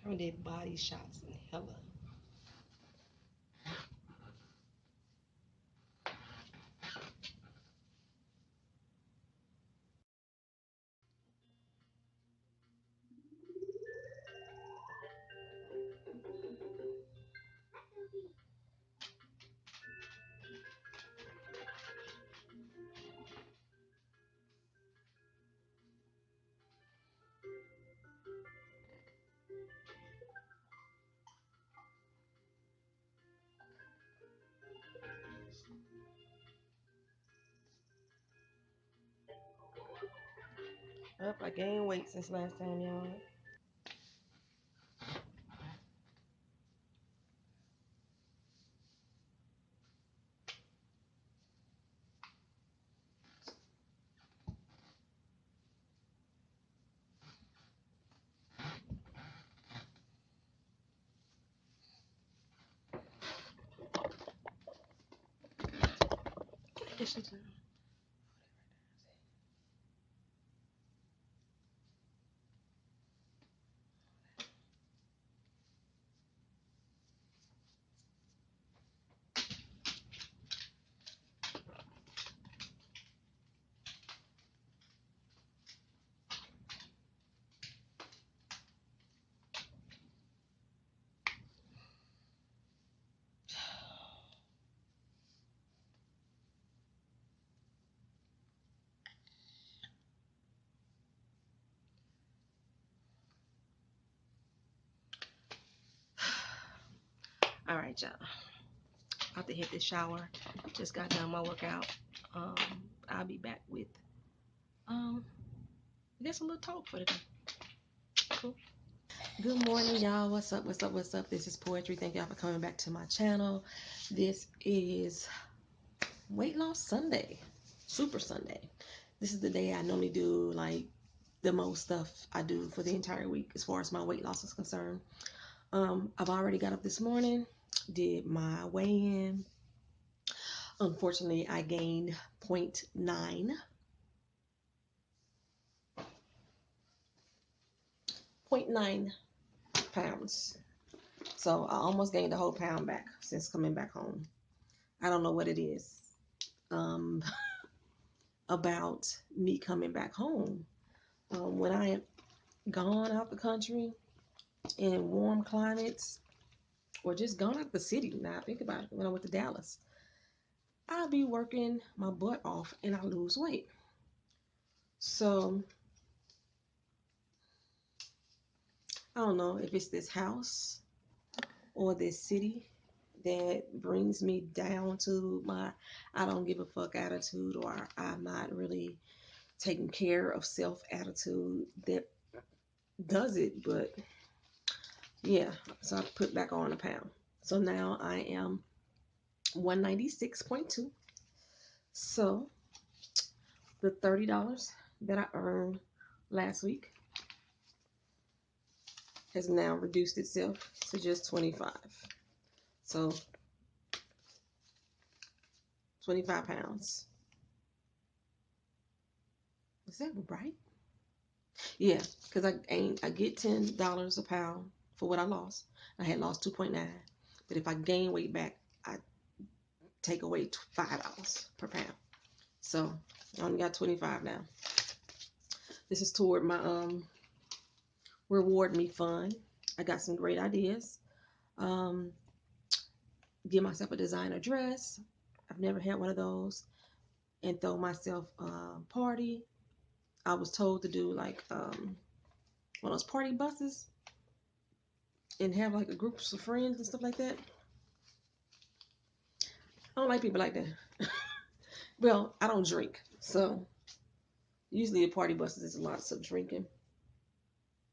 I did body shots and hella. Up, I gained weight since last time, y'all. Listen to All right, y'all. About to hit the shower. Just got done my workout. Um, I'll be back with I guess a little talk for today. Cool. Good morning, y'all. What's up? What's up? What's up? This is Poetry. Thank y'all for coming back to my channel. This is Weight Loss Sunday, Super Sunday. This is the day I normally do like the most stuff I do for the entire week as far as my weight loss is concerned. I've already got up this morning, did my weigh-in. Unfortunately, I gained point nine pounds. So I almost gained a whole pound back since coming back home. I don't know what it is um, about me coming back home. When I had gone out the country in warm climates or just gone out the city, now think about it, when I went to Dallas, I'll be working my butt off and I lose weight. So I don't know if it's this house or this city that brings me down to my I don't give a fuck attitude, or I'm not really taking care of self attitude that does it. But yeah, so I put back on a pound. So now I am 196.2. So the $30 that I earned last week has now reduced itself to just 25. So 25 pounds. Is that right? Yeah, because I get $10 a pound for what I lost. I had lost 2.9, but if I gain weight back, I take away $5 per pound. So I only got 25 now. This is toward my reward me fund. I got some great ideas. Um, Give myself a designer dress. I've never had one of those, and throw myself a party. I was told to do like one of those party buses and have like a group of friends and stuff like that. I don't like people like that. Well, I don't drink, so usually a party bus is lots of drinking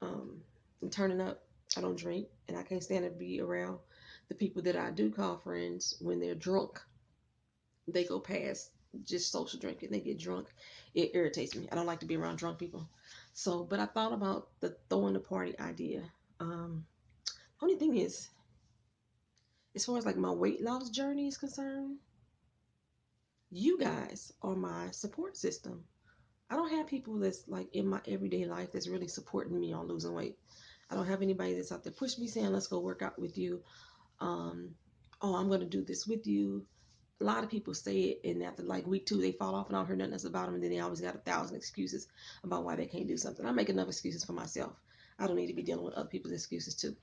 and turning up. I don't drink, and I can't stand to be around the people that I do call friends when they're drunk. They go past just social drinking, they get drunk. It irritates me. I don't like to be around drunk people. So, but I thought about the throwing the party idea. Only thing is, as far as like my weight loss journey is concerned, you guys are my support system. I don't have people that's like in my everyday life that's really supporting me on losing weight. I don't have anybody that's out there push me saying, let's go work out with you. Um, oh, I'm going to do this with you. A lot of people say it, and after like week 2, they fall off, and I don't hear nothing else about them. And then they always got 1,000 excuses about why they can't do something. I make enough excuses for myself. I don't need to be dealing with other people's excuses too.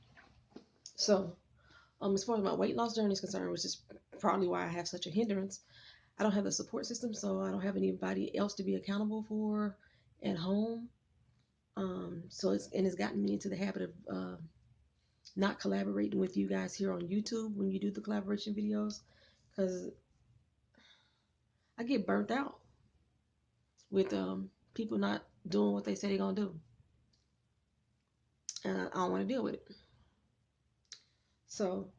So, as far as my weight loss journey is concerned, which is probably why I have such a hindrance, I don't have the support system, so I don't have anybody else to be accountable for at home. It's gotten me into the habit of not collaborating with you guys here on YouTube when you do the collaboration videos, because I get burnt out with people not doing what they say they're gonna do, and I don't want to deal with it. So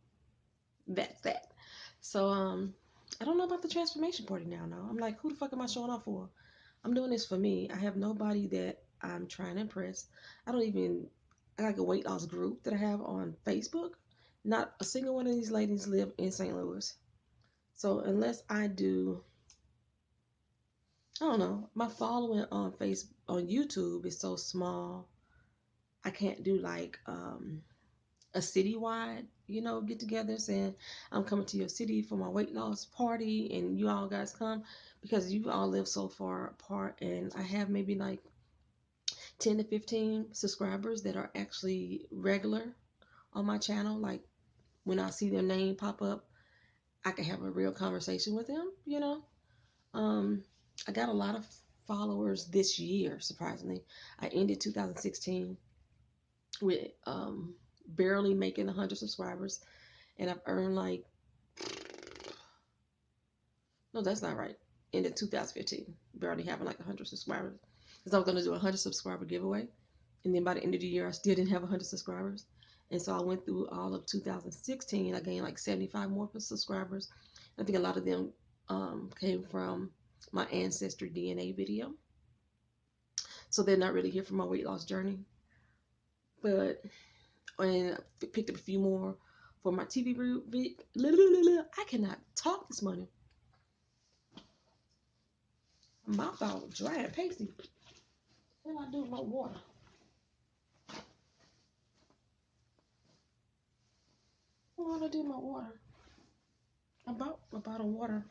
that's that. So I don't know about the transformation party now. No, I'm like, who the fuck am I showing off for? I'm doing this for me. I have nobody that I'm trying to impress. I don't even. I got a weight loss group that I have on Facebook. Not a single one of these ladies live in St. Louis. So unless I do, I don't know. My following on on YouTube is so small. I can't do like a citywide, get together saying I'm coming to your city for my weight loss party and you all guys come, because you all live so far apart, and I have maybe like 10 to 15 subscribers that are actually regular on my channel. Like when I see their name pop up, I can have a real conversation with them. Um, I got a lot of followers this year, surprisingly. I ended 2016 with barely making 100 subscribers, and I've earned like, no, that's not right. Ended 2015, barely having like 100 subscribers, because I was going to do a 100 subscriber giveaway, and then by the end of the year, I still didn't have 100 subscribers. And so I went through all of 2016. I gained like 75 more subscribers. I think a lot of them came from my ancestry DNA video. So they're not really here for my weight loss journey. But and I picked up a few more for my TV video. I cannot talk this morning. My mouth all dry and pasty. What do I do with my water? What do I do with my water? About my bottled water.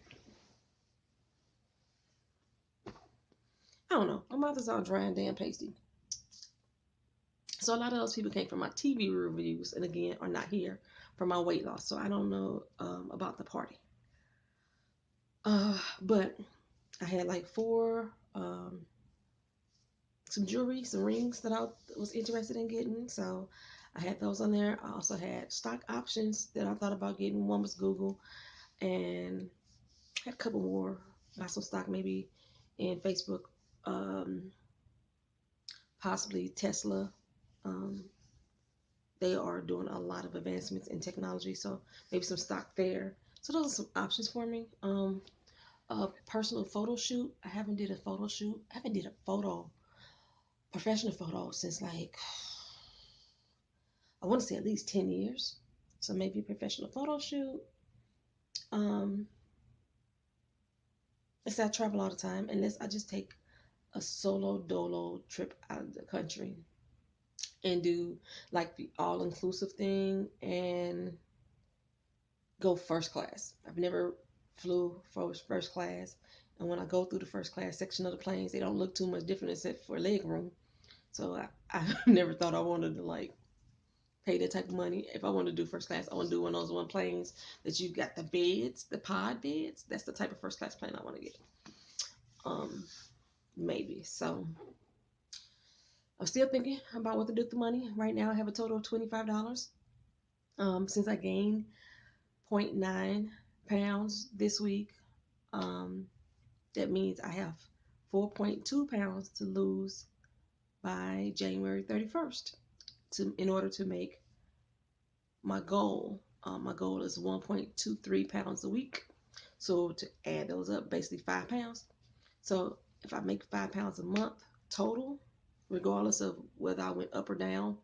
I don't know. My mouth is all dry and damn pasty. So a lot of those people came from my TV reviews, and again, are not here for my weight loss. So I don't know about the party. But I had like 4, some jewelry, some rings that I was interested in getting. So I had those on there. I also had stock options that I thought about getting. One was Google, and had a couple more. Buy some stock maybe in Facebook, um, possibly Tesla. Um, they are doing a lot of advancements in technology, so maybe some stock there. So those are some options for me. A personal photo shoot. I haven't did a photo shoot. I haven't did a professional photo since like, I want to say at least 10 years. So maybe a professional photo shoot. Um, Unless I travel all the time, unless I just take a solo dolo trip out of the country and do like the all inclusive thing and go first class. I've never flew first class, and when I go through the first class section of the planes, they don't look too much different except for leg room. So I never thought I wanted to like pay that type of money. If I want to do first class, I want to do one of those planes that you got the beds, the pod beds. That's the type of first class plane I want to get. Um, Maybe. So I'm still thinking about what to do with the money. Right now, I have a total of $25. Since I gained 0.9 pounds this week, um, that means I have 4.2 pounds to lose by January 31st in order to make my goal. My goal is 1.23 pounds a week. So to add those up, basically 5 pounds. So if I make 5 pounds a month total, regardless of whether I went up or down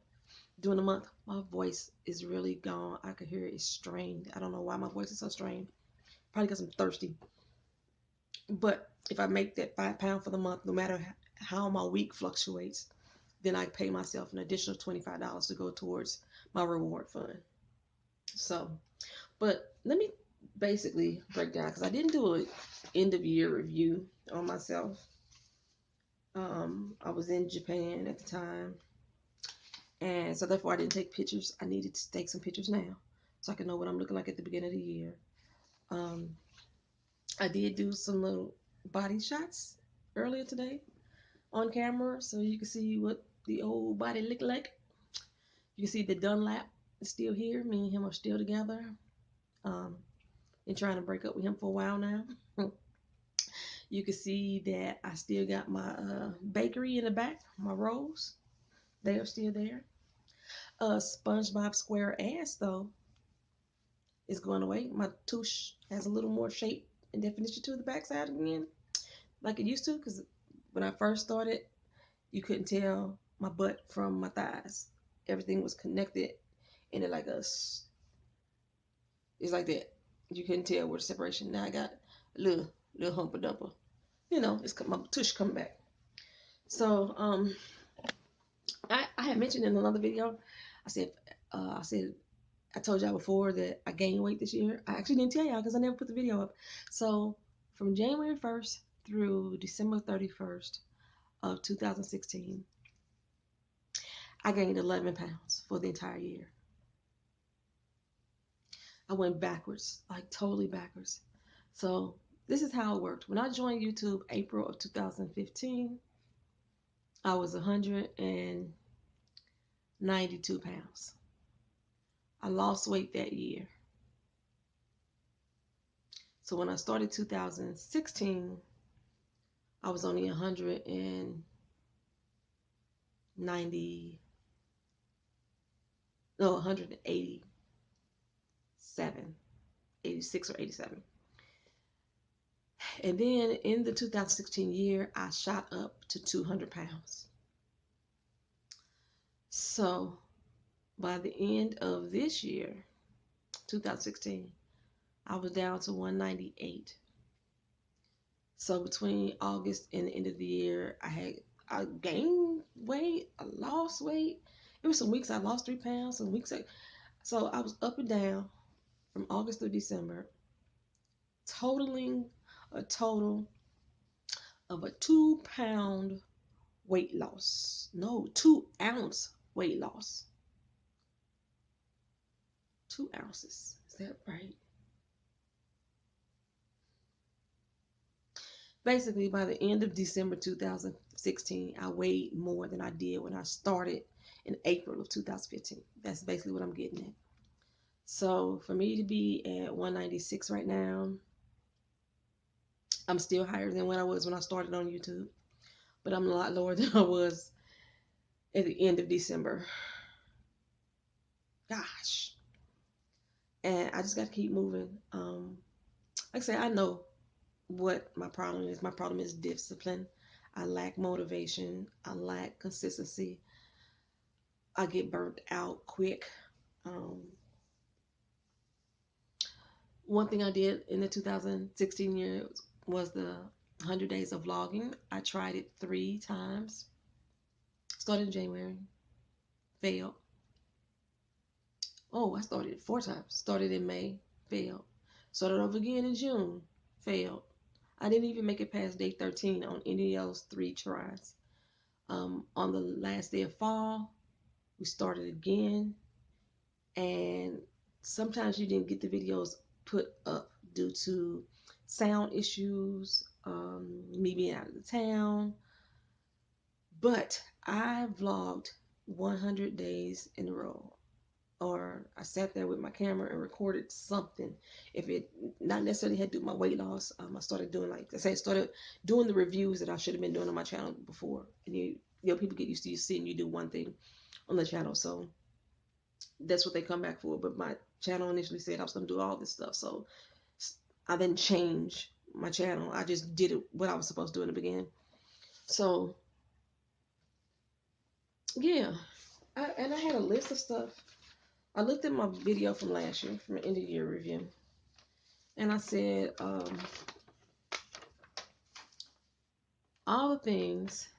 during the month, my voice is really gone. I could hear it is strained. I don't know why my voice is so strained. Probably because I'm thirsty. But if I make that 5 pound for the month, no matter how my week fluctuates, then I pay myself an additional $25 to go towards my reward fund. So, but let me basically break down, because I didn't do an end of year review on myself. I was in Japan at the time, and so therefore I didn't take pictures. I needed to take some pictures now so I can know what I'm looking like at the beginning of the year. Um, I did do some little body shots earlier today on camera, so you can see what the old body look like. You can see the Dunlap is still here. Me and him are still together. Been trying to break up with him for a while now. You can see that I still got my bakery in the back, my rolls. They are still there. SpongeBob SquareAss, though, is going away. My tush has a little more shape and definition to the backside again, like it used to, because when I first started, you couldn't tell my butt from my thighs. Everything was connected and it like it's like that. You couldn't tell where the separation. Now I got a little humper dumper. You know, it's my tush coming back. So I had mentioned in another video, I said I told y'all before that I gained weight this year. I actually didn't tell y'all because I never put the video up. So from January 1st through December 31st of 2016, I gained 11 pounds for the entire year. I went backwards, like totally backwards. So this is how it worked. When I joined YouTube April of 2015, I was 192 pounds. I lost weight that year. So when I started 2016, I was only 190, no, 187, 86 or 87. And then in the 2016 year, I shot up to 200 pounds. So by the end of this year, 2016, I was down to 198. So between August and the end of the year, I gained weight, I lost weight. It was some weeks I lost 3 pounds, some weeks so I was up and down from August through December, totaling a total of a 2-pound weight loss. No, 2-ounce weight loss. 2 ounces. Is that right? Basically, by the end of December 2016, I weighed more than I did when I started in April of 2015. That's basically what I'm getting at. So for me to be at 196 right now, I'm still higher than what I was when I started on YouTube, but I'm a lot lower than I was at the end of December. Gosh. And I just got to keep moving. Like I said, I know what my problem is. My problem is discipline. I lack motivation. I lack consistency. I get burnt out quick. Um, One thing I did in the 2016 year was the 100 days of vlogging. I tried it 3 times. Started in January, failed. Oh, I started it 4 times. Started in May, failed. Started over again in June, failed. I didn't even make it past day 13 on any of those 3 tries. On the last day of fall, we started again, and sometimes you didn't get the videos put up due to sound issues, me being out of the town. But I vlogged 100 days in a row, or I sat there with my camera and recorded something. If it not necessarily had to do with my weight loss, I started doing, like I said, started doing the reviews that I should have been doing on my channel before. And you know, people get used to you seeing you do one thing on the channel, so that's what they come back for. But my channel initially said I was going to do all this stuff, so I didn't change my channel. I just did it what I was supposed to do in the beginning. So yeah, and I had a list of stuff. I looked at my video from last year, from the end of the year review, and I said all the things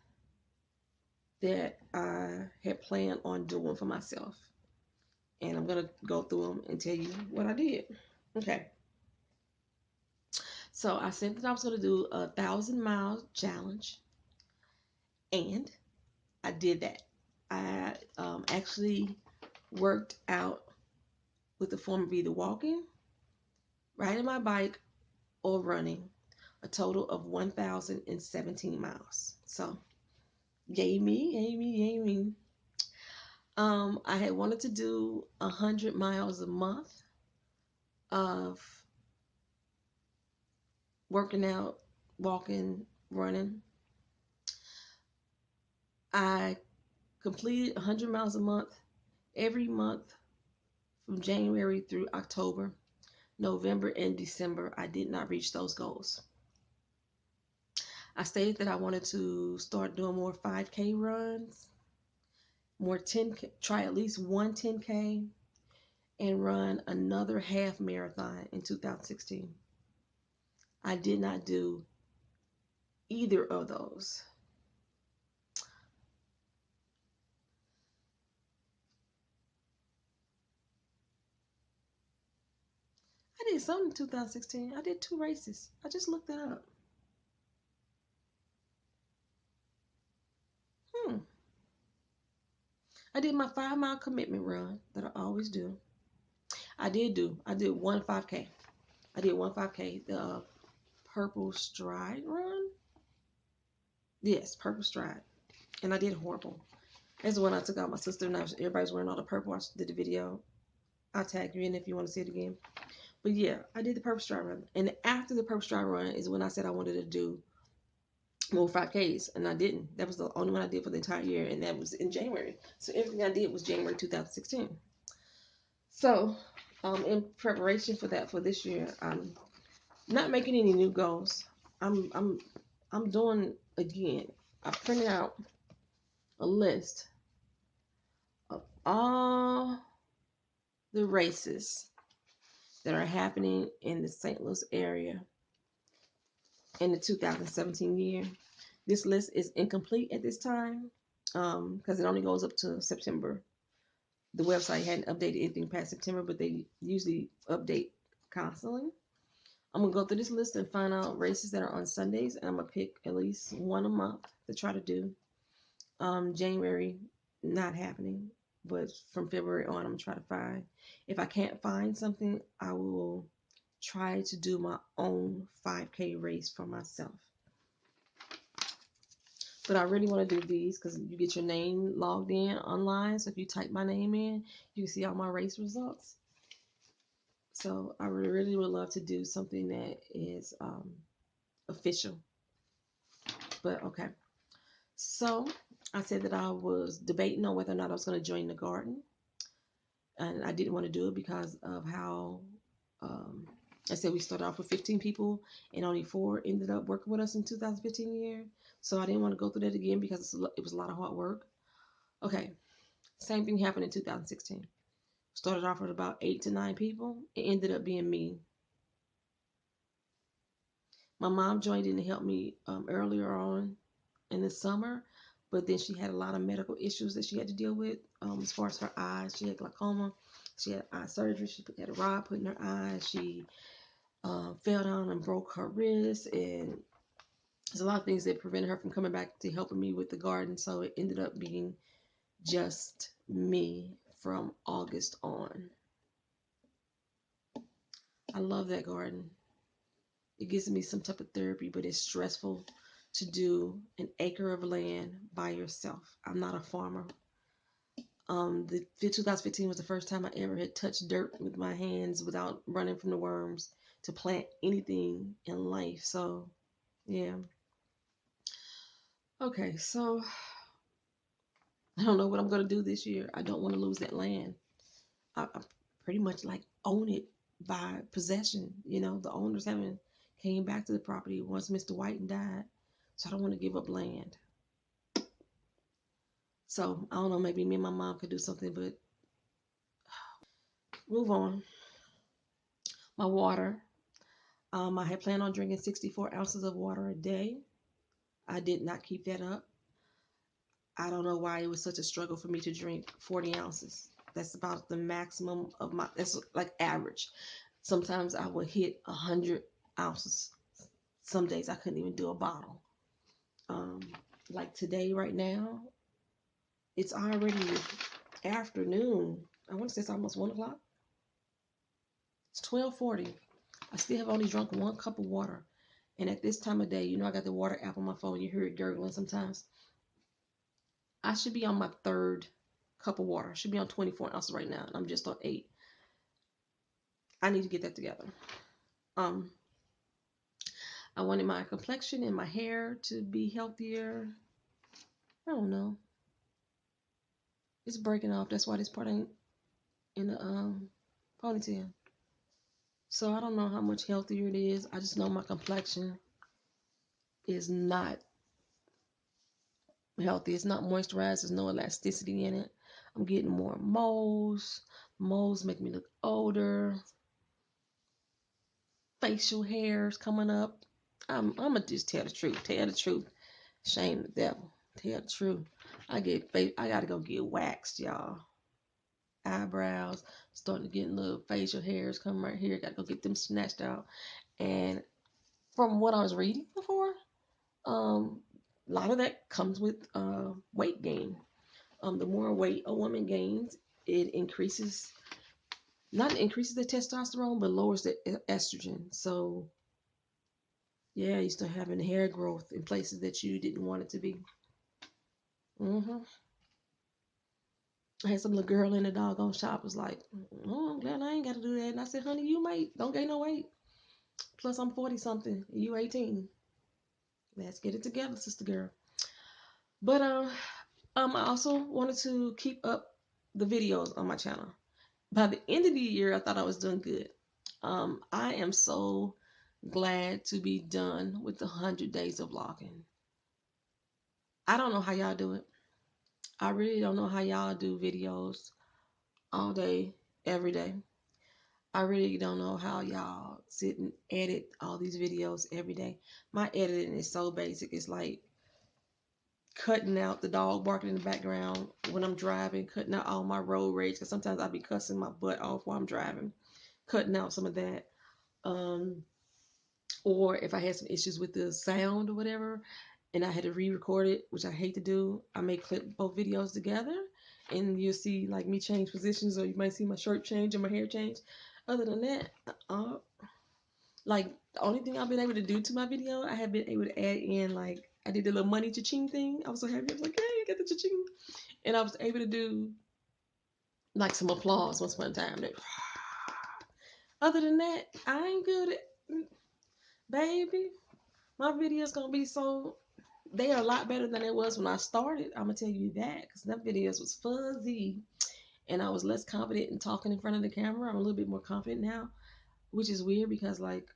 that I had planned on doing for myself. And I'm going to go through them and tell you what I did. Okay. So I said that I was going to do 1,000 mile challenge, and I did that. I actually worked out with the form of either walking, riding my bike, or running, a total of 1,017 miles. So, yay me. I had wanted to do 100 miles a month of working out, walking, running. I completed 100 miles a month every month from January through October. November and December, I did not reach those goals. I stated that I wanted to start doing more 5K runs, more 10K, try at least one 10K, and run another half marathon in 2016. I did not do either of those. I did something in 2016. I did 2 races. I just looked that up. Hmm. I did my 5 mile commitment run that I always do. I did one 5K. I did one 5K. The Purple Stride run. Yes, Purple Stride. And I did horrible. That's the one I took out my sister. Now everybody's wearing all the purple. I did the video. I'll tag you in if you want to see it again. But yeah, I did the Purple Stride run. And after the Purple Stride run is when I said I wanted to do more 5Ks. And I didn't. That was the only one I did for the entire year. And that was in January. So everything I did was January 2016. So in preparation for that for this year, I'm not making any new goals. I'm I'm I'm doing again. I printed out a list of all the races that are happening in the St. Louis area in the 2017 year. This list is incomplete at this time because it only goes up to September. The website hadn't updated anything past September, but they usually update constantly. I'm gonna go through this list and find out races that are on Sundays, and I'm gonna pick at least one a month to try to do. January not happening, but from February on, I'm gonna try to find. If I can't find something, I will try to do my own 5K race for myself. But I really want to do these because you get your name logged in online. So if you type my name in, you can see all my race results. So I really would love to do something that is official. But okay. So I said that I was debating on whether or not I was going to join the garden. And I didn't want to do it because of how um, I said we started off with 15 people and only 4 ended up working with us in 2015 year. So I didn't want to go through that again because it was a lot of hard work. Okay, same thing happened in 2016. Started off with about 8 to 9 people. It ended up being me. My mom joined in to help me earlier on in the summer, but then she had a lot of medical issues that she had to deal with as far as her eyes. She had glaucoma. She had eye surgery. She had a rod put in her eye. She fell down and broke her wrist, and there's a lot of things that prevented her from coming back to helping me with the garden. So it ended up being just me from August on. I love that garden. It gives me some type of therapy, but it's stressful to do an acre of land by yourself. I'm not a farmer. The 2015 was the first time I ever had touched dirt with my hands without running from the worms to plant anything in life. So, yeah. Okay, so I don't know what I'm going to do this year. I don't want to lose that land. I pretty much like own it by possession. You know, the owners haven't came back to the property once Mr. Whiten died. So I don't want to give up land. So I don't know, maybe me and my mom could do something, but move on. My water. I had planned on drinking 64 ounces of water a day. I did not keep that up. I don't know why it was such a struggle for me to drink 40 ounces. That's about the maximum of my, that's like average. Sometimes I would hit 100 ounces. Some days I couldn't even do a bottle. Um, like today, right now, it's already afternoon. I want to say it's almost 1 o'clock. It's 12:40. I still have only drunk 1 cup of water. And at this time of day, I got the water app on my phone. You hear it gurgling sometimes. I should be on my third cup of water. I should be on 24 ounces right now. And I'm just on 8. I need to get that together. Um, I wanted my complexion and my hair to be healthier. I don't know. It's breaking off. That's why this part ain't in the ponytail. So I don't know how much healthier it is. I just know my complexion is not healthy. It's not moisturized. There's no elasticity in it. I'm getting more moles. Moles make me look older. Facial hairs coming up. I'm gonna just tell the truth. Tell the truth. Shame the devil. Tell the truth. I gotta go get waxed, y'all. Eyebrows starting to get little facial hairs coming right here. Gotta go get them snatched out. And from what I was reading before, a lot of that comes with weight gain. The more weight a woman gains, it increases, not increases the testosterone, but lowers the estrogen. So yeah, you start having hair growth in places that you didn't want it to be. hmm I had some little girl in the doggone shop was like, "Oh, I'm glad I ain't got to do that." And I said, "Honey, you might don't gain no weight. Plus, I'm 40 something. You 18. Let's get it together, sister girl." But I also wanted to keep up the videos on my channel. By the end of the year, I thought I was doing good. I am so glad to be done with the 100 days of vlogging. I don't know how y'all do it. I really don't know how y'all do videos all day, every day. I really don't know how y'all sit and edit all these videos every day. My editing is so basic. It's like cutting out the dog barking in the background when I'm driving, cutting out all my road rage, because sometimes I be cussing my butt off while I'm driving, cutting out some of that. Um, or if I had some issues with the sound or whatever, and I had to re-record it, which I hate to do, I may clip both videos together, and you'll see like me change positions, or you might see my shirt change or my hair change. Other than that, like the only thing I've been able to do to my video, I have been able to add in, like I did the little money cha-ching thing. I was so happy. I was like, "Hey, I got the cha-ching," and I was able to do like some applause once upon a time. Other than that, I ain't good at, baby. My videos gonna be so, they are a lot better than it was when I started. I'm gonna tell you that, because that videos was fuzzy and I was less confident in talking in front of the camera. I'm a little bit more confident now, which is weird because like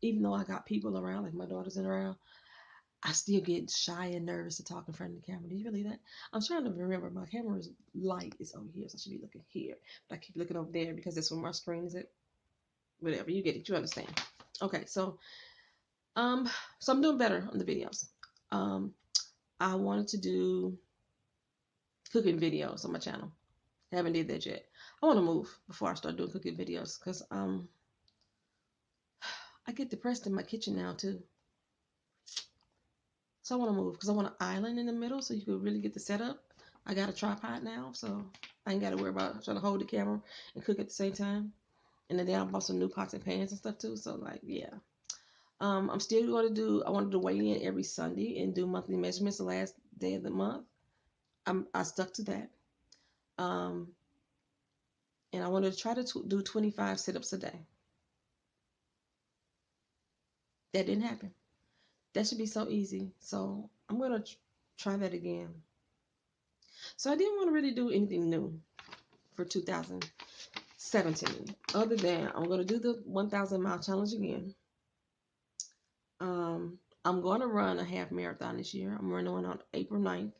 even though I got people around, like my daughter's in around, I still get shy and nervous to talk in front of the camera. Do you believe that? I'm trying to remember, my camera's light is over here, so I should be looking here, but I keep looking over there because that's where my screen is at. Whatever, you get it, you understand. Okay, um so I'm doing better on the videos. um I wanted to do cooking videos on my channel. I haven't did that yet. I want to move before I start doing cooking videos, because I get depressed in my kitchen now too. So I want to move because I want an island in the middle so you could really get the setup. I got a tripod now, so I ain't got to worry about trying to hold the camera and cook at the same time. And then I bought some new pots and pans and stuff too. So like, yeah. I'm still going to do, I wanted to weigh in every Sunday and do monthly measurements the last day of the month. I stuck to that. Um, and I wanted to try to do 25 sit-ups a day. That didn't happen. That should be so easy. So I'm going to try that again. So I didn't want to really do anything new for 2017, other than I'm going to do the 1,000 mile challenge again. I'm going to run a half marathon this year. I'm running one on April 9th.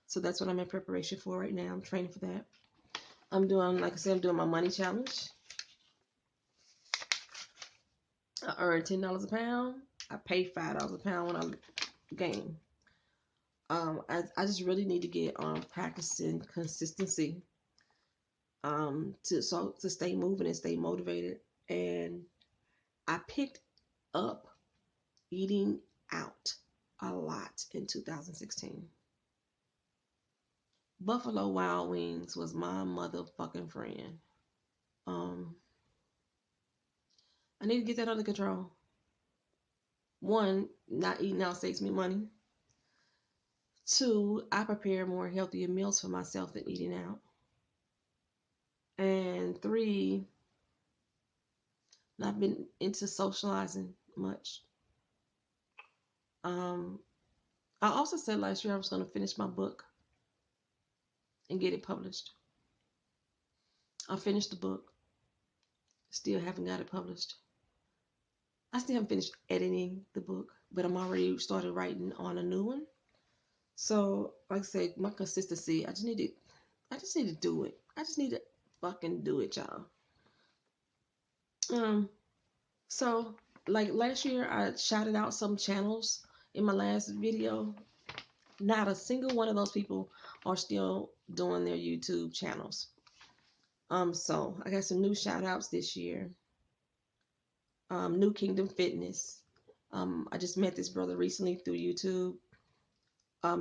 So that's what I'm in preparation for right now. I'm training for that. I'm doing, like I said, I'm doing my money challenge. I earn $10 a pound. I pay $5 a pound when I gain. I just really need to get on practicing consistency to stay moving and stay motivated. And I picked up eating out a lot in 2016. Buffalo Wild Wings was my motherfucking friend. Um, I need to get that under control. One, not eating out saves me money. Two, I prepare more healthier meals for myself than eating out. And three, not been into socializing much. Um, I also said last year I was going to finish my book and get it published. I finished the book, still haven't got it published. I still haven't finished editing the book, but I'm already started writing on a new one. So, like I said, my consistency, I just need to do it. I just need to fucking do it, y'all. Um, so like last year, I shouted out some channels in my last video. Not a single one of those people are still doing their YouTube channels. So I got some new shout outs this year. New Kingdom Fitness. I just met this brother recently through YouTube.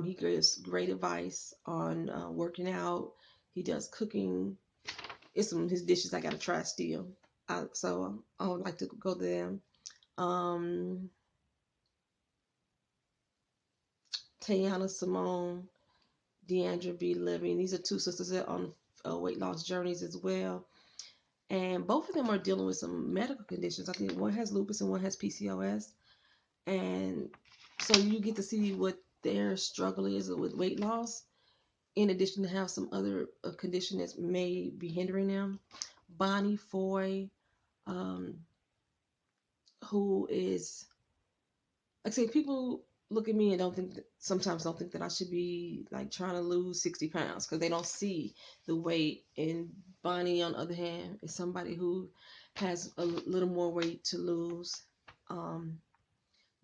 He gives great advice on working out. He does cooking. It's some of his dishes I gotta try still. So I would like to go to them. Um, Tayana Simone, Deandra B. Living. These are two sisters that are on weight loss journeys as well. And both of them are dealing with some medical conditions. I think one has lupus and one has PCOS. And so you get to see what their struggle is with weight loss, in addition to have some other condition that may be hindering them. Bonnie Foy, um, who is, like I say, people look at me and sometimes don't think that I should be like trying to lose 60 pounds because they don't see the weight. And Bonnie, on the other hand, is somebody who has a little more weight to lose. Um,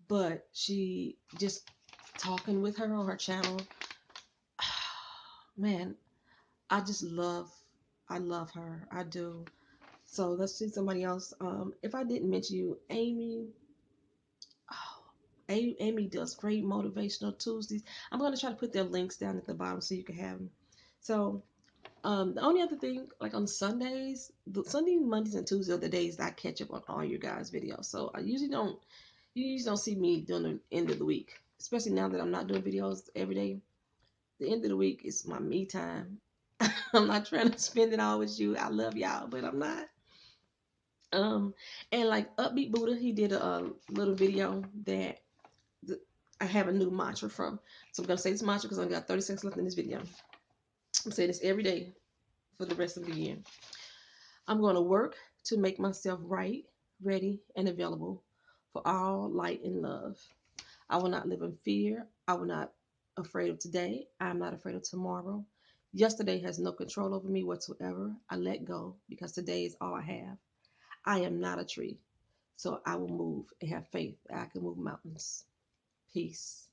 but she just talking with her on her channel, man, I love her. I do. So let's see somebody else. If I didn't mention you, Amy. Oh, Amy does great motivational Tuesdays. I'm going to try to put their links down at the bottom so you can have them. So the only other thing, like on Sundays, Sunday, Mondays, and Tuesdays are the days that I catch up on all your guys' videos. So you usually don't see me during the end of the week, especially now that I'm not doing videos every day. The end of the week is my me time. I'm not trying to spend it all with you. I love y'all, but I'm not. Um, and like Upbeat Buddha, he did a little video that I have a new mantra from. So I'm gonna say this mantra because I got 30 seconds left in this video. I'm saying this every day for the rest of the year. I'm gonna work to make myself right, ready, and available for all light and love. I will not live in fear. I will not afraid of today. I'm not afraid of tomorrow. Yesterday has no control over me whatsoever. I let go because today is all I have. I am not a tree, so I will move and have faith that I can move mountains. Peace.